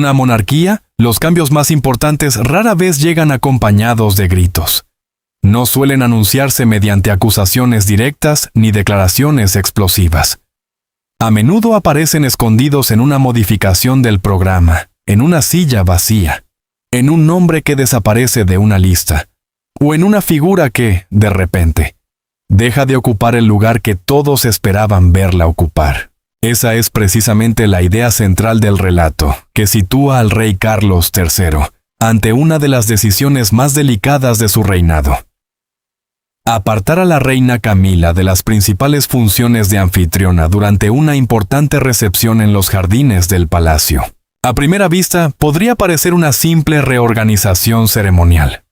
una monarquía, los cambios más importantes rara vez llegan acompañados de gritos. No suelen anunciarse mediante acusaciones directas ni declaraciones explosivas. A menudo aparecen escondidos en una modificación del programa, en una silla vacía, en un nombre que desaparece de una lista, o en una figura que, de repente, deja de ocupar el lugar que todos esperaban verla ocupar. Esa es precisamente la idea central del relato, que sitúa al rey Carlos III ante una de las decisiones más delicadas de su reinado. Apartar a la reina Camila de las principales funciones de anfitriona durante una importante recepción en los jardines del palacio. A primera vista, podría parecer una simple reorganización ceremonial.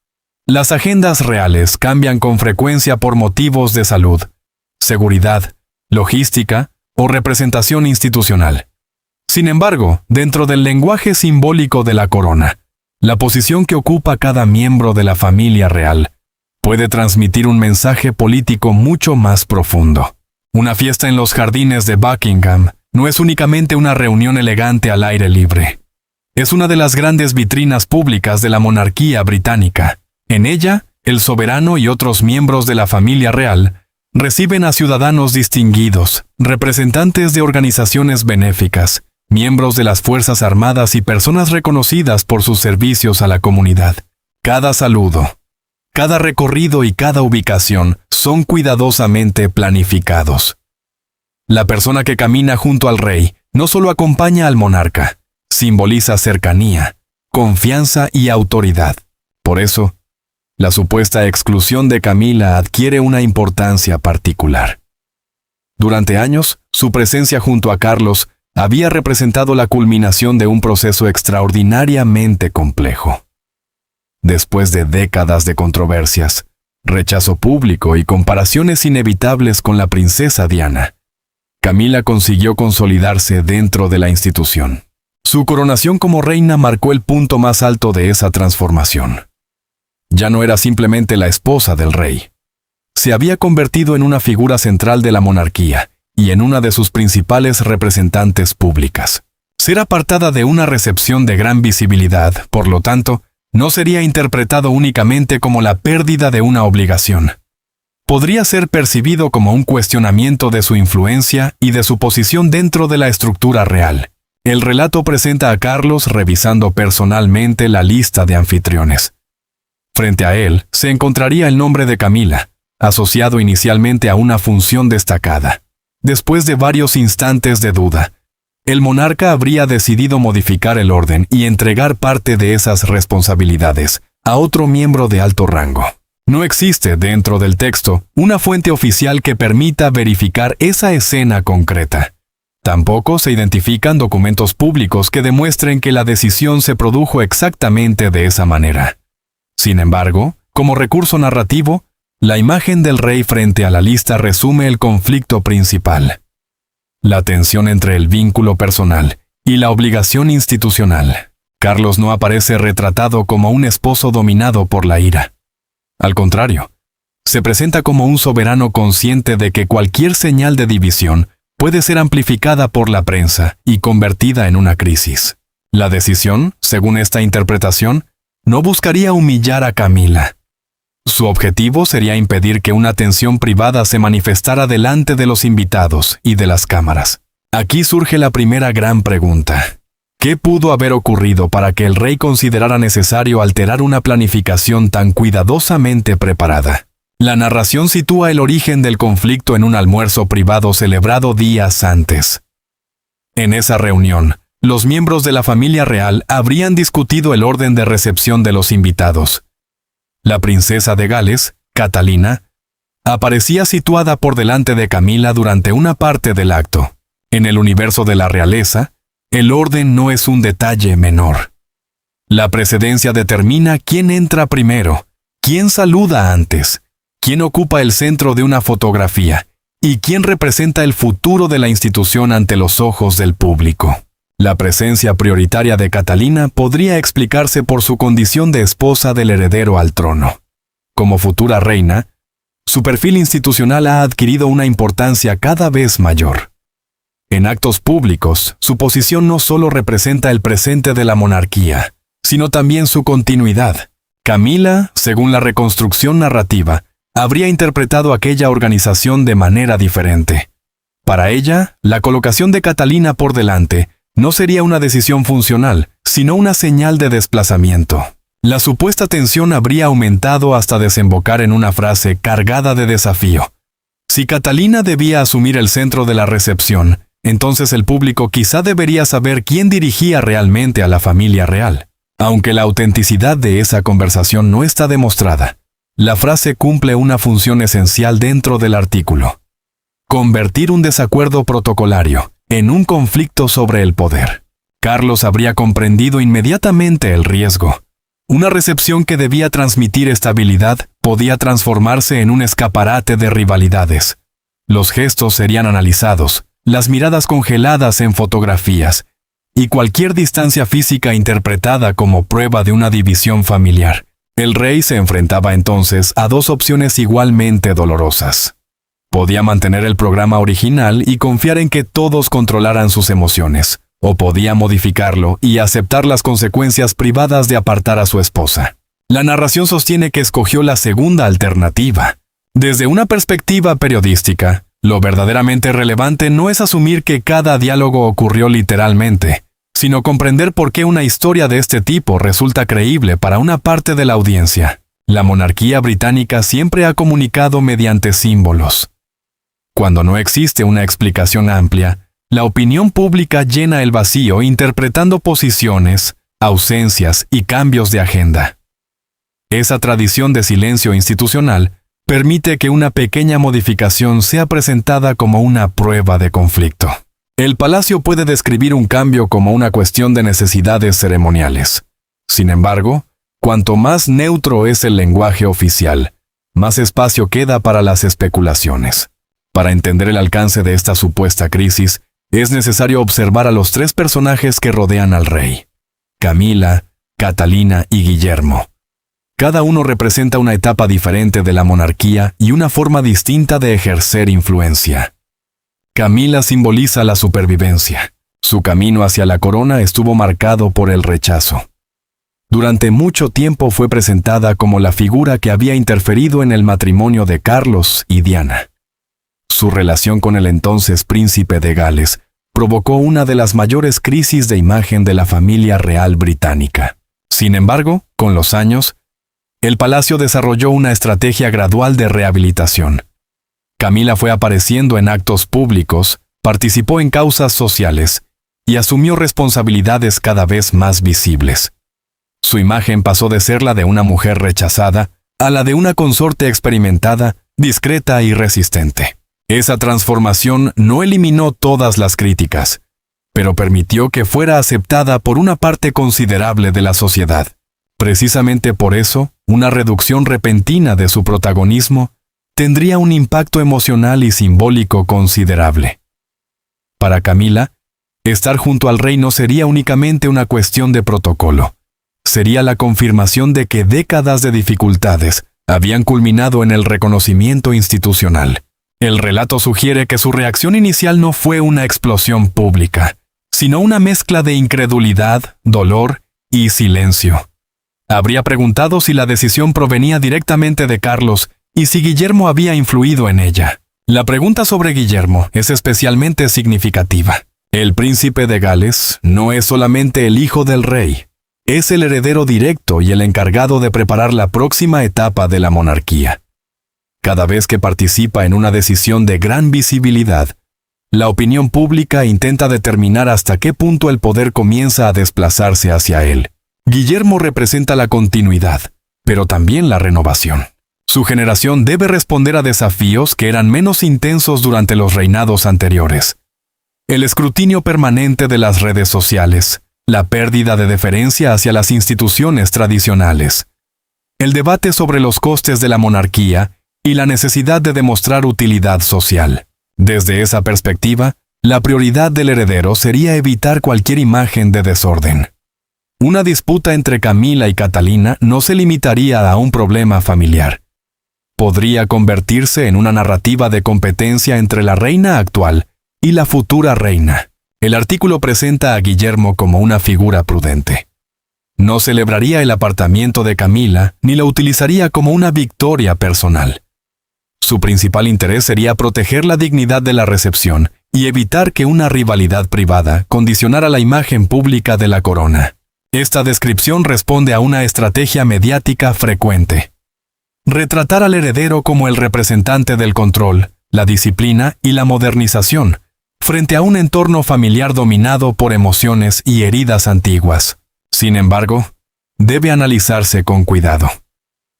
Las agendas reales cambian con frecuencia por motivos de salud, seguridad, logística o representación institucional. Sin embargo, dentro del lenguaje simbólico de la corona, la posición que ocupa cada miembro de la familia real puede transmitir un mensaje político mucho más profundo. Una fiesta en los jardines de Buckingham no es únicamente una reunión elegante al aire libre. Es una de las grandes vitrinas públicas de la monarquía británica. En ella, el soberano y otros miembros de la familia real reciben a ciudadanos distinguidos, representantes de organizaciones benéficas, miembros de las Fuerzas Armadas y personas reconocidas por sus servicios a la comunidad. Cada saludo, cada recorrido y cada ubicación son cuidadosamente planificados. La persona que camina junto al rey no solo acompaña al monarca, simboliza cercanía, confianza y autoridad. Por eso, la supuesta exclusión de Camila adquiere una importancia particular. Durante años, su presencia junto a Carlos había representado la culminación de un proceso extraordinariamente complejo. Después de décadas de controversias, rechazo público y comparaciones inevitables con la princesa Diana, Camila consiguió consolidarse dentro de la institución. Su coronación como reina marcó el punto más alto de esa transformación. Ya no era simplemente la esposa del rey. Se había convertido en una figura central de la monarquía y en una de sus principales representantes públicas. Ser apartada de una recepción de gran visibilidad, por lo tanto, no sería interpretado únicamente como la pérdida de una obligación. Podría ser percibido como un cuestionamiento de su influencia y de su posición dentro de la estructura real. El relato presenta a Carlos revisando personalmente la lista de anfitriones. Frente a él se encontraría el nombre de Camila, asociado inicialmente a una función destacada. Después de varios instantes de duda, el monarca habría decidido modificar el orden y entregar parte de esas responsabilidades a otro miembro de alto rango. No existe dentro del texto una fuente oficial que permita verificar esa escena concreta. Tampoco se identifican documentos públicos que demuestren que la decisión se produjo exactamente de esa manera. Sin embargo, como recurso narrativo, la imagen del rey frente a la lista resume el conflicto principal: la tensión entre el vínculo personal y la obligación institucional. Carlos no aparece retratado como un esposo dominado por la ira. Al contrario, se presenta como un soberano consciente de que cualquier señal de división puede ser amplificada por la prensa y convertida en una crisis. La decisión, según esta interpretación, no buscaría humillar a Camila. Su objetivo sería impedir que una tensión privada se manifestara delante de los invitados y de las cámaras. Aquí surge la primera gran pregunta. ¿Qué pudo haber ocurrido para que el rey considerara necesario alterar una planificación tan cuidadosamente preparada? La narración sitúa el origen del conflicto en un almuerzo privado celebrado días antes. En esa reunión, los miembros de la familia real habrían discutido el orden de recepción de los invitados. La princesa de Gales, Catalina, aparecía situada por delante de Camila durante una parte del acto. En el universo de la realeza, el orden no es un detalle menor. La precedencia determina quién entra primero, quién saluda antes, quién ocupa el centro de una fotografía y quién representa el futuro de la institución ante los ojos del público. La presencia prioritaria de Catalina podría explicarse por su condición de esposa del heredero al trono. Como futura reina, su perfil institucional ha adquirido una importancia cada vez mayor. En actos públicos, su posición no solo representa el presente de la monarquía, sino también su continuidad. Camila, según la reconstrucción narrativa, habría interpretado aquella organización de manera diferente. Para ella, la colocación de Catalina por delante no sería una decisión funcional, sino una señal de desplazamiento. La supuesta tensión habría aumentado hasta desembocar en una frase cargada de desafío. Si Catalina debía asumir el centro de la recepción, entonces el público quizá debería saber quién dirigía realmente a la familia real. Aunque la autenticidad de esa conversación no está demostrada, la frase cumple una función esencial dentro del artículo: convertir un desacuerdo protocolario en un conflicto sobre el poder. Carlos habría comprendido inmediatamente el riesgo. Una recepción que debía transmitir estabilidad podía transformarse en un escaparate de rivalidades. Los gestos serían analizados, las miradas congeladas en fotografías, y cualquier distancia física interpretada como prueba de una división familiar. El rey se enfrentaba entonces a dos opciones igualmente dolorosas. Podía mantener el programa original y confiar en que todos controlaran sus emociones, o podía modificarlo y aceptar las consecuencias privadas de apartar a su esposa. La narración sostiene que escogió la segunda alternativa. Desde una perspectiva periodística, lo verdaderamente relevante no es asumir que cada diálogo ocurrió literalmente, sino comprender por qué una historia de este tipo resulta creíble para una parte de la audiencia. La monarquía británica siempre ha comunicado mediante símbolos. Cuando no existe una explicación amplia, la opinión pública llena el vacío interpretando posiciones, ausencias y cambios de agenda. Esa tradición de silencio institucional permite que una pequeña modificación sea presentada como una prueba de conflicto. El palacio puede describir un cambio como una cuestión de necesidades ceremoniales. Sin embargo, cuanto más neutro es el lenguaje oficial, más espacio queda para las especulaciones. Para entender el alcance de esta supuesta crisis, es necesario observar a los tres personajes que rodean al rey: Camila, Catalina y Guillermo. Cada uno representa una etapa diferente de la monarquía y una forma distinta de ejercer influencia. Camila simboliza la supervivencia. Su camino hacia la corona estuvo marcado por el rechazo. Durante mucho tiempo fue presentada como la figura que había interferido en el matrimonio de Carlos y Diana. Su relación con el entonces príncipe de Gales provocó una de las mayores crisis de imagen de la familia real británica. Sin embargo, con los años, el palacio desarrolló una estrategia gradual de rehabilitación. Camila fue apareciendo en actos públicos, participó en causas sociales y asumió responsabilidades cada vez más visibles. Su imagen pasó de ser la de una mujer rechazada a la de una consorte experimentada, discreta y resistente. Esa transformación no eliminó todas las críticas, pero permitió que fuera aceptada por una parte considerable de la sociedad. Precisamente por eso, una reducción repentina de su protagonismo tendría un impacto emocional y simbólico considerable. Para Camila, estar junto al rey no sería únicamente una cuestión de protocolo. Sería la confirmación de que décadas de dificultades habían culminado en el reconocimiento institucional. El relato sugiere que su reacción inicial no fue una explosión pública, sino una mezcla de incredulidad, dolor y silencio. Habría preguntado si la decisión provenía directamente de Carlos y si Guillermo había influido en ella. La pregunta sobre Guillermo es especialmente significativa. El príncipe de Gales no es solamente el hijo del rey, es el heredero directo y el encargado de preparar la próxima etapa de la monarquía. Cada vez que participa en una decisión de gran visibilidad, la opinión pública intenta determinar hasta qué punto el poder comienza a desplazarse hacia él. Guillermo representa la continuidad, pero también la renovación. Su generación debe responder a desafíos que eran menos intensos durante los reinados anteriores. El escrutinio permanente de las redes sociales, la pérdida de deferencia hacia las instituciones tradicionales, el debate sobre los costes de la monarquía y la necesidad de demostrar utilidad social. Desde esa perspectiva, la prioridad del heredero sería evitar cualquier imagen de desorden. Una disputa entre Camila y Catalina no se limitaría a un problema familiar. Podría convertirse en una narrativa de competencia entre la reina actual y la futura reina. El artículo presenta a Guillermo como una figura prudente. No celebraría el apartamiento de Camila ni lo utilizaría como una victoria personal. Su principal interés sería proteger la dignidad de la recepción y evitar que una rivalidad privada condicionara la imagen pública de la corona. Esta descripción responde a una estrategia mediática frecuente. Retratar al heredero como el representante del control, la disciplina y la modernización, frente a un entorno familiar dominado por emociones y heridas antiguas. Sin embargo, debe analizarse con cuidado.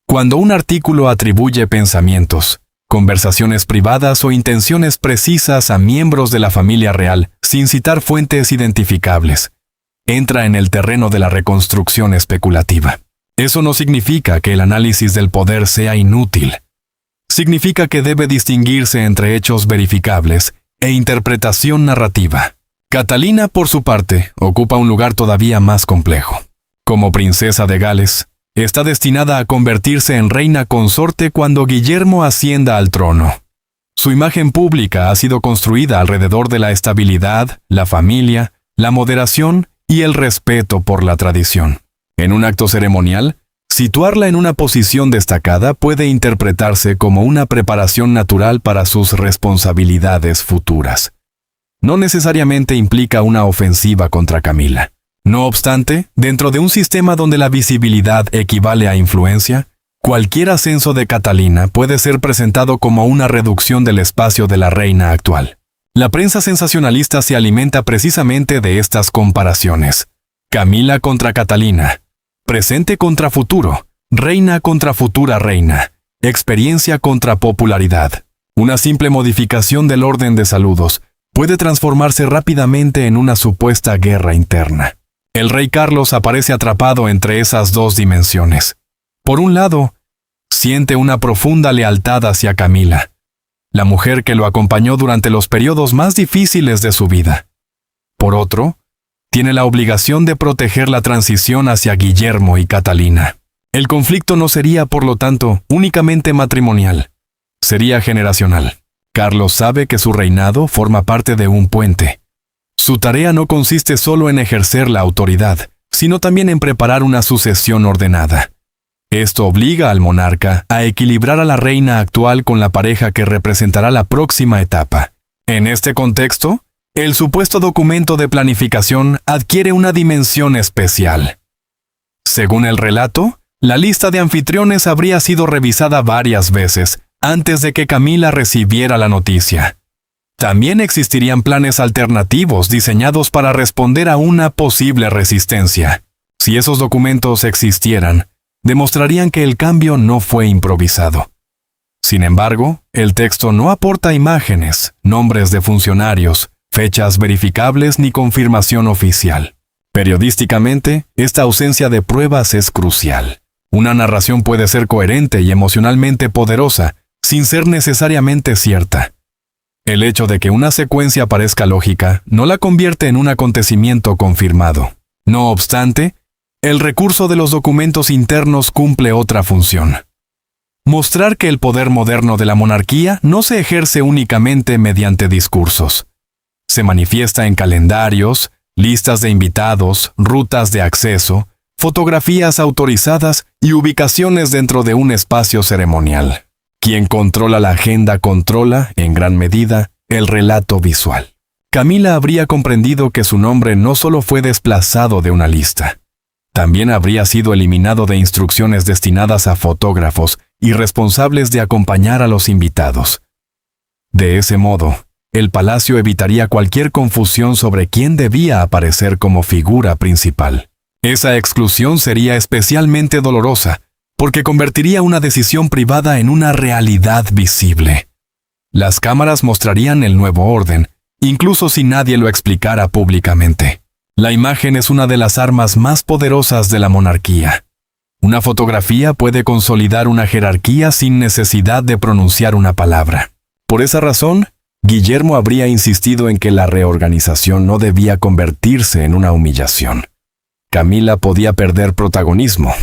Cuando un artículo atribuye pensamientos, conversaciones privadas o intenciones precisas a miembros de la familia real sin citar fuentes identificables, entra en el terreno de la reconstrucción especulativa. Eso no significa que el análisis del poder sea inútil. Significa que debe distinguirse entre hechos verificables e interpretación narrativa. Catalina, por su parte, ocupa un lugar todavía más complejo. Como princesa de Gales, está destinada a convertirse en reina consorte cuando Guillermo ascienda al trono. Su imagen pública ha sido construida alrededor de la estabilidad, la familia, la moderación y el respeto por la tradición. En un acto ceremonial, situarla en una posición destacada puede interpretarse como una preparación natural para sus responsabilidades futuras. No necesariamente implica una ofensiva contra Camila. No obstante, dentro de un sistema donde la visibilidad equivale a influencia, cualquier ascenso de Catalina puede ser presentado como una reducción del espacio de la reina actual. La prensa sensacionalista se alimenta precisamente de estas comparaciones. Camila contra Catalina. Presente contra futuro, reina contra futura reina, experiencia contra popularidad. Una simple modificación del orden de saludos puede transformarse rápidamente en una supuesta guerra interna. El rey Carlos aparece atrapado entre esas dos dimensiones. Por un lado, siente una profunda lealtad hacia Camila, la mujer que lo acompañó durante los periodos más difíciles de su vida. Por otro, tiene la obligación de proteger la transición hacia Guillermo y Catalina. El conflicto no sería, por lo tanto, únicamente matrimonial. Sería generacional. Carlos sabe que su reinado forma parte de un puente. Su tarea no consiste solo en ejercer la autoridad, sino también en preparar una sucesión ordenada. Esto obliga al monarca a equilibrar a la reina actual con la pareja que representará la próxima etapa. En este contexto, el supuesto documento de planificación adquiere una dimensión especial. Según el relato, la lista de anfitriones habría sido revisada varias veces antes de que Camila recibiera la noticia. También existirían planes alternativos diseñados para responder a una posible resistencia. Si esos documentos existieran, demostrarían que el cambio no fue improvisado. Sin embargo, el texto no aporta imágenes, nombres de funcionarios, fechas verificables ni confirmación oficial. Periodísticamente, esta ausencia de pruebas es crucial. Una narración puede ser coherente y emocionalmente poderosa, sin ser necesariamente cierta. El hecho de que una secuencia parezca lógica no la convierte en un acontecimiento confirmado. No obstante, el recurso de los documentos internos cumple otra función. Mostrar que el poder moderno de la monarquía no se ejerce únicamente mediante discursos. Se manifiesta en calendarios, listas de invitados, rutas de acceso, fotografías autorizadas y ubicaciones dentro de un espacio ceremonial. Quien controla la agenda controla, en gran medida, el relato visual. Camila habría comprendido que su nombre no solo fue desplazado de una lista, también habría sido eliminado de instrucciones destinadas a fotógrafos y responsables de acompañar a los invitados. De ese modo, el palacio evitaría cualquier confusión sobre quién debía aparecer como figura principal. Esa exclusión sería especialmente dolorosa, porque convertiría una decisión privada en una realidad visible. Las cámaras mostrarían el nuevo orden, incluso si nadie lo explicara públicamente. La imagen es una de las armas más poderosas de la monarquía. Una fotografía puede consolidar una jerarquía sin necesidad de pronunciar una palabra. Por esa razón, Guillermo habría insistido en que la reorganización no debía convertirse en una humillación. Camila podía perder protagonismo,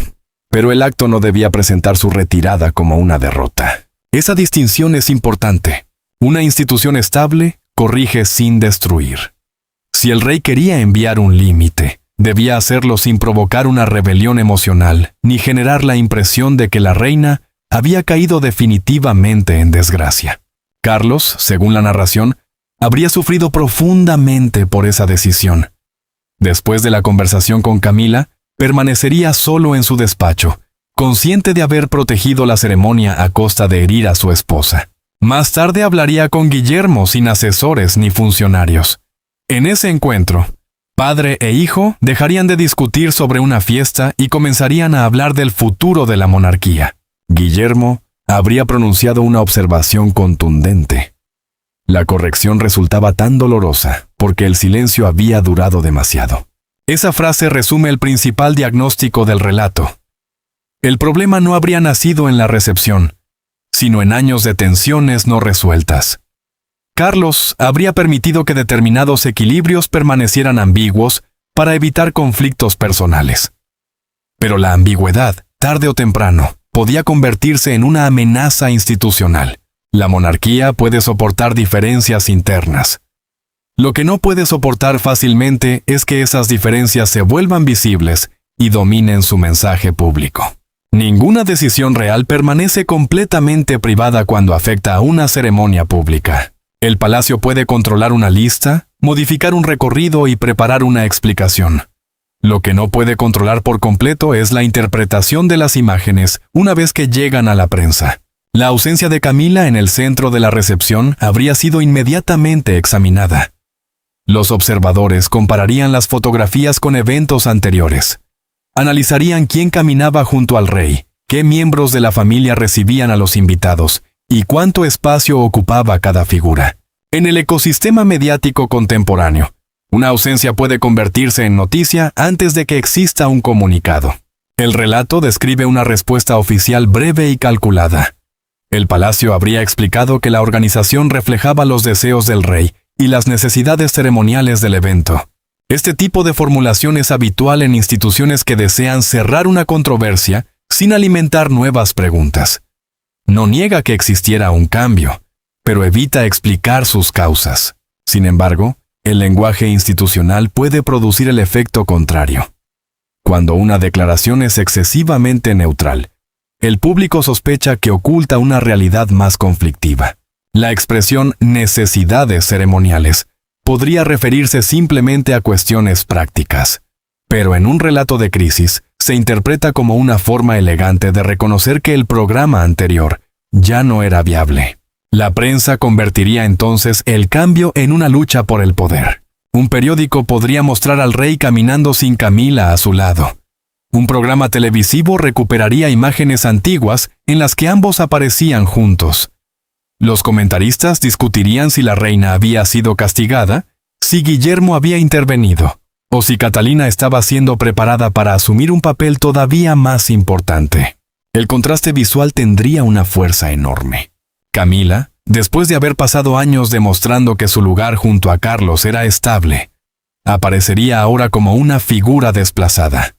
pero el acto no debía presentar su retirada como una derrota. Esa distinción es importante. Una institución estable, corrige sin destruir. Si el rey quería enviar un límite, debía hacerlo sin provocar una rebelión emocional, ni generar la impresión de que la reina había caído definitivamente en desgracia. Carlos, según la narración, habría sufrido profundamente por esa decisión. Después de la conversación con Camila, permanecería solo en su despacho, consciente de haber protegido la ceremonia a costa de herir a su esposa. Más tarde hablaría con Guillermo sin asesores ni funcionarios. En ese encuentro, padre e hijo dejarían de discutir sobre una fiesta y comenzarían a hablar del futuro de la monarquía. Guillermo habría pronunciado una observación contundente. La corrección resultaba tan dolorosa porque el silencio había durado demasiado. Esa frase resume el principal diagnóstico del relato. El problema no habría nacido en la recepción, sino en años de tensiones no resueltas. Carlos habría permitido que determinados equilibrios permanecieran ambiguos para evitar conflictos personales. Pero la ambigüedad, tarde o temprano, podía convertirse en una amenaza institucional. La monarquía puede soportar diferencias internas. Lo que no puede soportar fácilmente es que esas diferencias se vuelvan visibles y dominen su mensaje público. Ninguna decisión real permanece completamente privada cuando afecta a una ceremonia pública. El palacio puede controlar una lista, modificar un recorrido y preparar una explicación. Lo que no puede controlar por completo es la interpretación de las imágenes una vez que llegan a la prensa. La ausencia de Camila en el centro de la recepción habría sido inmediatamente examinada. Los observadores compararían las fotografías con eventos anteriores. Analizarían quién caminaba junto al rey, qué miembros de la familia recibían a los invitados y cuánto espacio ocupaba cada figura. En el ecosistema mediático contemporáneo, una ausencia puede convertirse en noticia antes de que exista un comunicado. El relato describe una respuesta oficial breve y calculada. El palacio habría explicado que la organización reflejaba los deseos del rey y las necesidades ceremoniales del evento. Este tipo de formulación es habitual en instituciones que desean cerrar una controversia sin alimentar nuevas preguntas. No niega que existiera un cambio, pero evita explicar sus causas. Sin embargo, el lenguaje institucional puede producir el efecto contrario. Cuando una declaración es excesivamente neutral, el público sospecha que oculta una realidad más conflictiva. La expresión necesidades ceremoniales podría referirse simplemente a cuestiones prácticas, pero en un relato de crisis se interpreta como una forma elegante de reconocer que el programa anterior ya no era viable. La prensa convertiría entonces el cambio en una lucha por el poder. Un periódico podría mostrar al rey caminando sin Camila a su lado. Un programa televisivo recuperaría imágenes antiguas en las que ambos aparecían juntos. Los comentaristas discutirían si la reina había sido castigada, si Guillermo había intervenido, o si Catalina estaba siendo preparada para asumir un papel todavía más importante. El contraste visual tendría una fuerza enorme. Camila, después de haber pasado años demostrando que su lugar junto a Carlos era estable, aparecería ahora como una figura desplazada.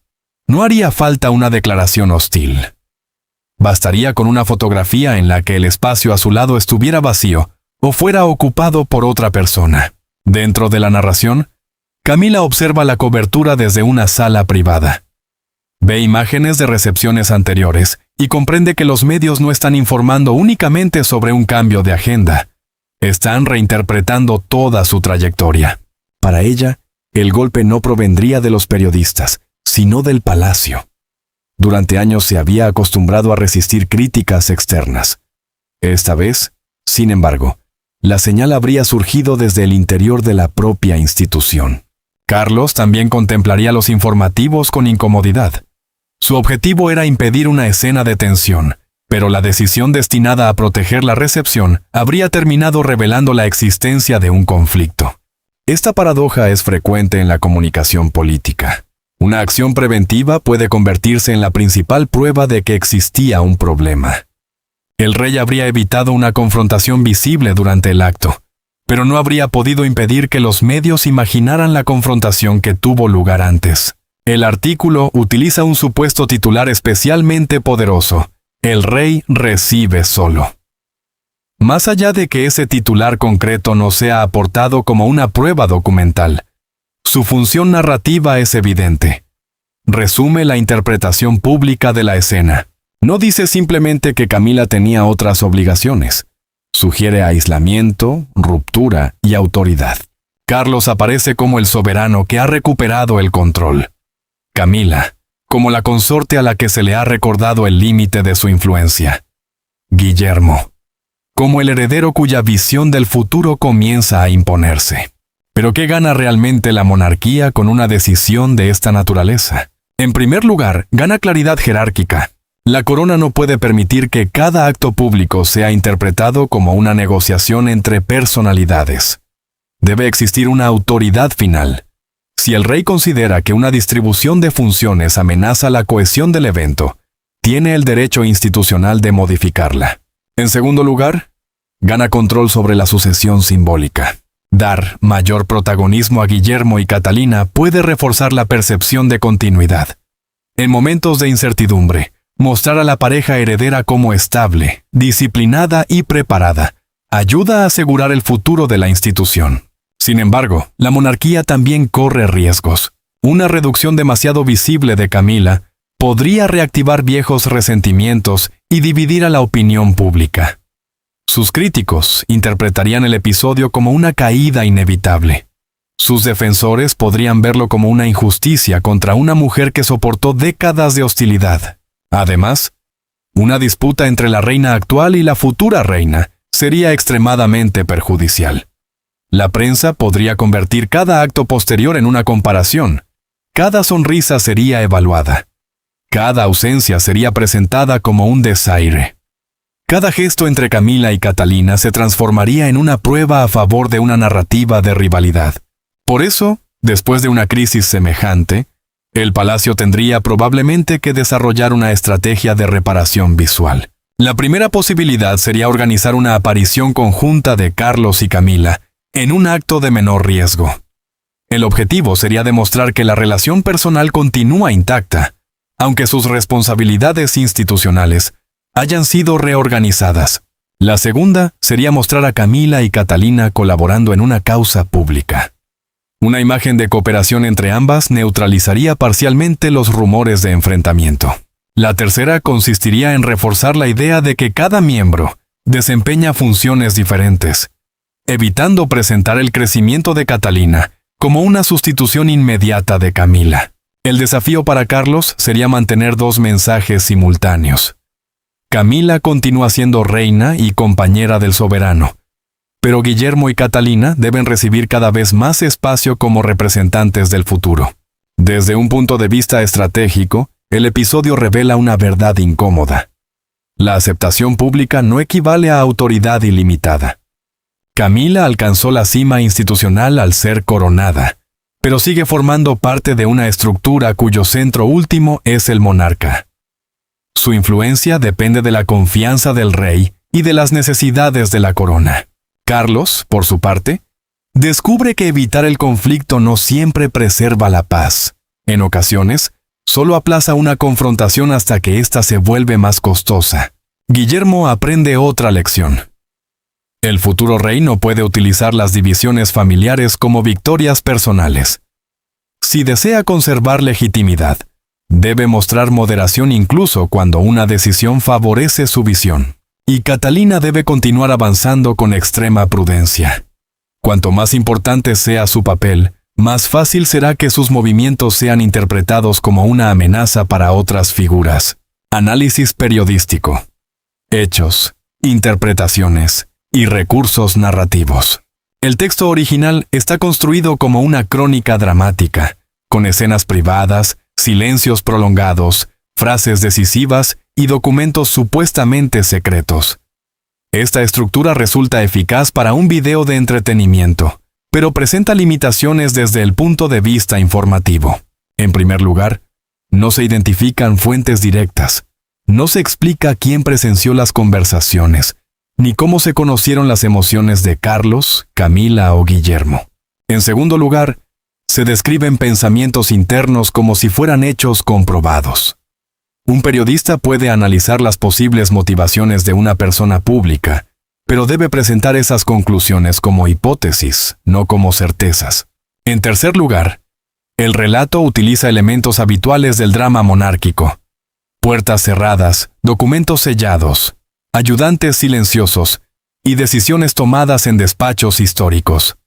No haría falta una declaración hostil. Bastaría con una fotografía en la que el espacio a su lado estuviera vacío o fuera ocupado por otra persona. Dentro de la narración, Camila observa la cobertura desde una sala privada. Ve imágenes de recepciones anteriores y comprende que los medios no están informando únicamente sobre un cambio de agenda. Están reinterpretando toda su trayectoria. Para ella, el golpe no provendría de los periodistas, sino del palacio. Durante años se había acostumbrado a resistir críticas externas. Esta vez, sin embargo, la señal habría surgido desde el interior de la propia institución. Carlos también contemplaría los informativos con incomodidad. Su objetivo era impedir una escena de tensión, pero la decisión destinada a proteger la recepción habría terminado revelando la existencia de un conflicto. Esta paradoja es frecuente en la comunicación política. Una acción preventiva puede convertirse en la principal prueba de que existía un problema. El rey habría evitado una confrontación visible durante el acto, pero no habría podido impedir que los medios imaginaran la confrontación que tuvo lugar antes. El artículo utiliza un supuesto titular especialmente poderoso: el rey recibe solo. Más allá de que ese titular concreto no sea aportado como una prueba documental, su función narrativa es evidente. Resume la interpretación pública de la escena. No dice simplemente que Camila tenía otras obligaciones. Sugiere aislamiento, ruptura y autoridad. Carlos aparece como el soberano que ha recuperado el control. Camila, como la consorte a la que se le ha recordado el límite de su influencia. Guillermo, como el heredero cuya visión del futuro comienza a imponerse. ¿Pero qué gana realmente la monarquía con una decisión de esta naturaleza? En primer lugar, gana claridad jerárquica. La corona no puede permitir que cada acto público sea interpretado como una negociación entre personalidades. Debe existir una autoridad final. Si el rey considera que una distribución de funciones amenaza la cohesión del evento, tiene el derecho institucional de modificarla. En segundo lugar, gana control sobre la sucesión simbólica. Dar mayor protagonismo a Guillermo y Catalina puede reforzar la percepción de continuidad. En momentos de incertidumbre, mostrar a la pareja heredera como estable, disciplinada y preparada ayuda a asegurar el futuro de la institución. Sin embargo, la monarquía también corre riesgos. Una reducción demasiado visible de Camila podría reactivar viejos resentimientos y dividir a la opinión pública. Sus críticos interpretarían el episodio como una caída inevitable. Sus defensores podrían verlo como una injusticia contra una mujer que soportó décadas de hostilidad. Además, una disputa entre la reina actual y la futura reina sería extremadamente perjudicial. La prensa podría convertir cada acto posterior en una comparación. Cada sonrisa sería evaluada. Cada ausencia sería presentada como un desaire. Cada gesto entre Camila y Catalina se transformaría en una prueba a favor de una narrativa de rivalidad. Por eso, después de una crisis semejante, el palacio tendría probablemente que desarrollar una estrategia de reparación visual. La primera posibilidad sería organizar una aparición conjunta de Carlos y Camila en un acto de menor riesgo. El objetivo sería demostrar que la relación personal continúa intacta, aunque sus responsabilidades institucionales hayan sido reorganizadas. La segunda sería mostrar a Camila y Catalina colaborando en una causa pública. Una imagen de cooperación entre ambas neutralizaría parcialmente los rumores de enfrentamiento. La tercera consistiría en reforzar la idea de que cada miembro desempeña funciones diferentes, evitando presentar el crecimiento de Catalina como una sustitución inmediata de Camila. El desafío para Carlos sería mantener dos mensajes simultáneos. Camila continúa siendo reina y compañera del soberano, pero Guillermo y Catalina deben recibir cada vez más espacio como representantes del futuro. Desde un punto de vista estratégico, el episodio revela una verdad incómoda. La aceptación pública no equivale a autoridad ilimitada. Camila alcanzó la cima institucional al ser coronada, pero sigue formando parte de una estructura cuyo centro último es el monarca. Su influencia depende de la confianza del rey y de las necesidades de la corona. Carlos, por su parte, descubre que evitar el conflicto no siempre preserva la paz. En ocasiones, solo aplaza una confrontación hasta que ésta se vuelve más costosa. Guillermo aprende otra lección. El futuro rey no puede utilizar las divisiones familiares como victorias personales. Si desea conservar legitimidad, debe mostrar moderación incluso cuando una decisión favorece su visión. Y Catalina debe continuar avanzando con extrema prudencia. Cuanto más importante sea su papel, más fácil será que sus movimientos sean interpretados como una amenaza para otras figuras. Análisis periodístico. Hechos, interpretaciones y recursos narrativos. El texto original está construido como una crónica dramática, con escenas privadas, silencios prolongados, frases decisivas y documentos supuestamente secretos. Esta estructura resulta eficaz para un video de entretenimiento, pero presenta limitaciones desde el punto de vista informativo. En primer lugar, no se identifican fuentes directas, no se explica quién presenció las conversaciones, ni cómo se conocieron las emociones de Carlos, Camila o Guillermo. En segundo lugar, se describen pensamientos internos como si fueran hechos comprobados. Un periodista puede analizar las posibles motivaciones de una persona pública, pero debe presentar esas conclusiones como hipótesis, no como certezas. En tercer lugar, el relato utiliza elementos habituales del drama monárquico: puertas cerradas, documentos sellados, ayudantes silenciosos y decisiones tomadas en despachos históricos.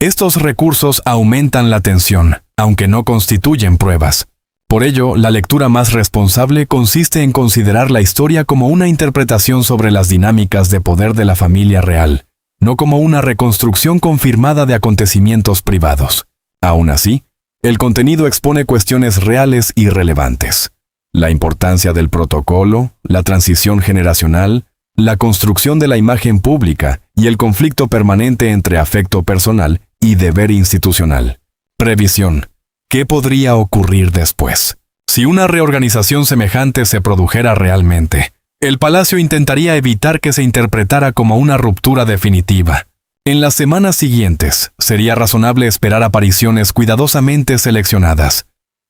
Estos recursos aumentan la tensión, aunque no constituyen pruebas. Por ello, la lectura más responsable consiste en considerar la historia como una interpretación sobre las dinámicas de poder de la familia real, no como una reconstrucción confirmada de acontecimientos privados. Aún así, el contenido expone cuestiones reales y relevantes: la importancia del protocolo, la transición generacional, la construcción de la imagen pública y el conflicto permanente entre afecto personal y deber institucional. Previsión. ¿Qué podría ocurrir después? Si una reorganización semejante se produjera realmente, el Palacio intentaría evitar que se interpretara como una ruptura definitiva. En las semanas siguientes, sería razonable esperar apariciones cuidadosamente seleccionadas.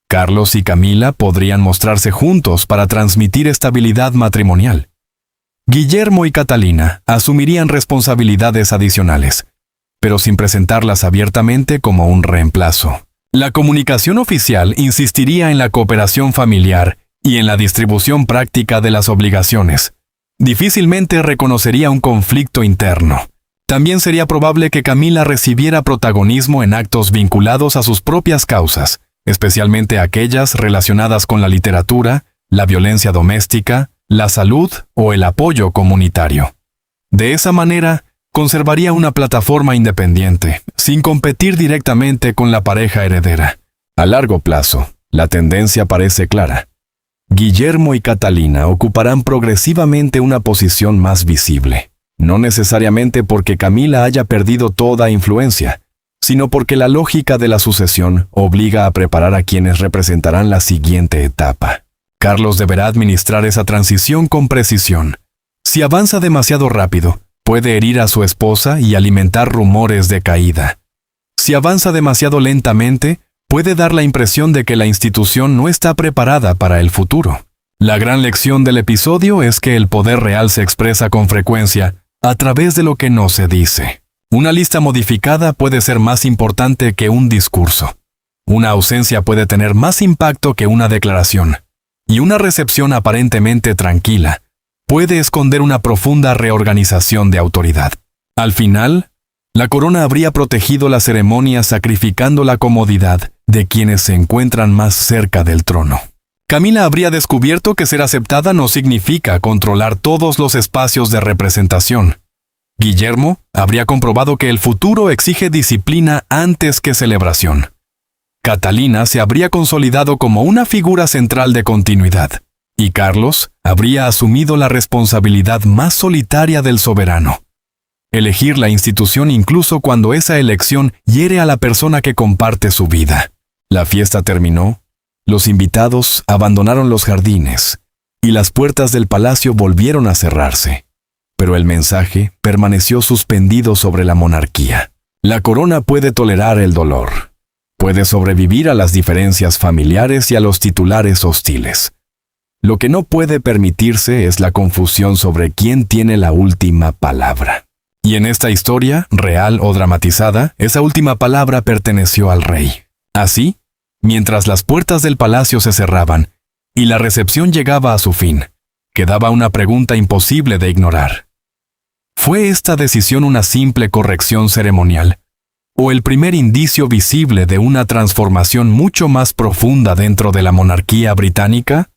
Carlos y Camila podrían mostrarse juntos para transmitir estabilidad matrimonial. Guillermo y Catalina asumirían responsabilidades adicionales, pero sin presentarlas abiertamente como un reemplazo. La comunicación oficial insistiría en la cooperación familiar y en la distribución práctica de las obligaciones. Difícilmente reconocería un conflicto interno. También sería probable que Camila recibiera protagonismo en actos vinculados a sus propias causas, especialmente aquellas relacionadas con la literatura, la violencia doméstica, la salud o el apoyo comunitario. De esa manera, conservaría una plataforma independiente, sin competir directamente con la pareja heredera. A largo plazo, la tendencia parece clara. Guillermo y Catalina ocuparán progresivamente una posición más visible, no necesariamente porque Camila haya perdido toda influencia, sino porque la lógica de la sucesión obliga a preparar a quienes representarán la siguiente etapa. Carlos deberá administrar esa transición con precisión. Si avanza demasiado rápido, puede herir a su esposa y alimentar rumores de caída. Si avanza demasiado lentamente, puede dar la impresión de que la institución no está preparada para el futuro. La gran lección del episodio es que el poder real se expresa con frecuencia a través de lo que no se dice. Una lista modificada puede ser más importante que un discurso. Una ausencia puede tener más impacto que una declaración. Y una recepción aparentemente tranquila puede esconder una profunda reorganización de autoridad. Al final, la corona habría protegido la ceremonia sacrificando la comodidad de quienes se encuentran más cerca del trono. Camila habría descubierto que ser aceptada no significa controlar todos los espacios de representación. Guillermo habría comprobado que el futuro exige disciplina antes que celebración. Catalina se habría consolidado como una figura central de continuidad, y Carlos habría asumido la responsabilidad más solitaria del soberano: elegir la institución incluso cuando esa elección hiere a la persona que comparte su vida. La fiesta terminó, los invitados abandonaron los jardines, y las puertas del palacio volvieron a cerrarse. Pero el mensaje permaneció suspendido sobre la monarquía. La corona puede tolerar el dolor. Puede sobrevivir a las diferencias familiares y a los titulares hostiles. Lo que no puede permitirse es la confusión sobre quién tiene la última palabra. Y en esta historia, real o dramatizada, esa última palabra perteneció al rey. Así, mientras las puertas del palacio se cerraban y la recepción llegaba a su fin, quedaba una pregunta imposible de ignorar. ¿Fue esta decisión una simple corrección ceremonial, o el primer indicio visible de una transformación mucho más profunda dentro de la monarquía británica?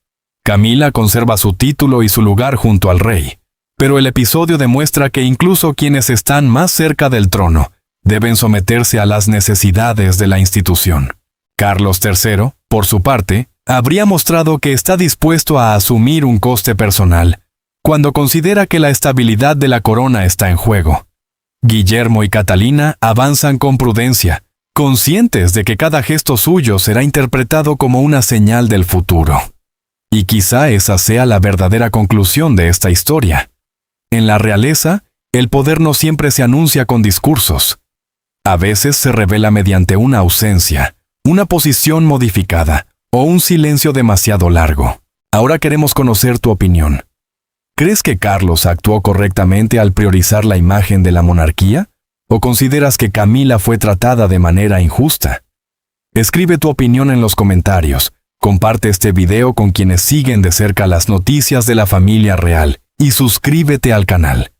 Camila conserva su título y su lugar junto al rey, pero el episodio demuestra que incluso quienes están más cerca del trono deben someterse a las necesidades de la institución. Carlos III, por su parte, habría mostrado que está dispuesto a asumir un coste personal cuando considera que la estabilidad de la corona está en juego. Guillermo y Catalina avanzan con prudencia, conscientes de que cada gesto suyo será interpretado como una señal del futuro. Y quizá esa sea la verdadera conclusión de esta historia. En la realeza, el poder no siempre se anuncia con discursos. A veces se revela mediante una ausencia, una posición modificada o un silencio demasiado largo. Ahora queremos conocer tu opinión. ¿Crees que Carlos actuó correctamente al priorizar la imagen de la monarquía? ¿O consideras que Camila fue tratada de manera injusta? Escribe tu opinión en los comentarios, comparte este video con quienes siguen de cerca las noticias de la familia real y suscríbete al canal.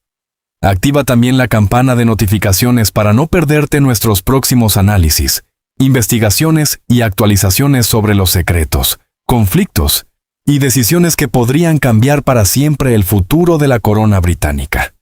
Activa también la campana de notificaciones para no perderte nuestros próximos análisis, investigaciones y actualizaciones sobre los secretos, conflictos y decisiones que podrían cambiar para siempre el futuro de la corona británica.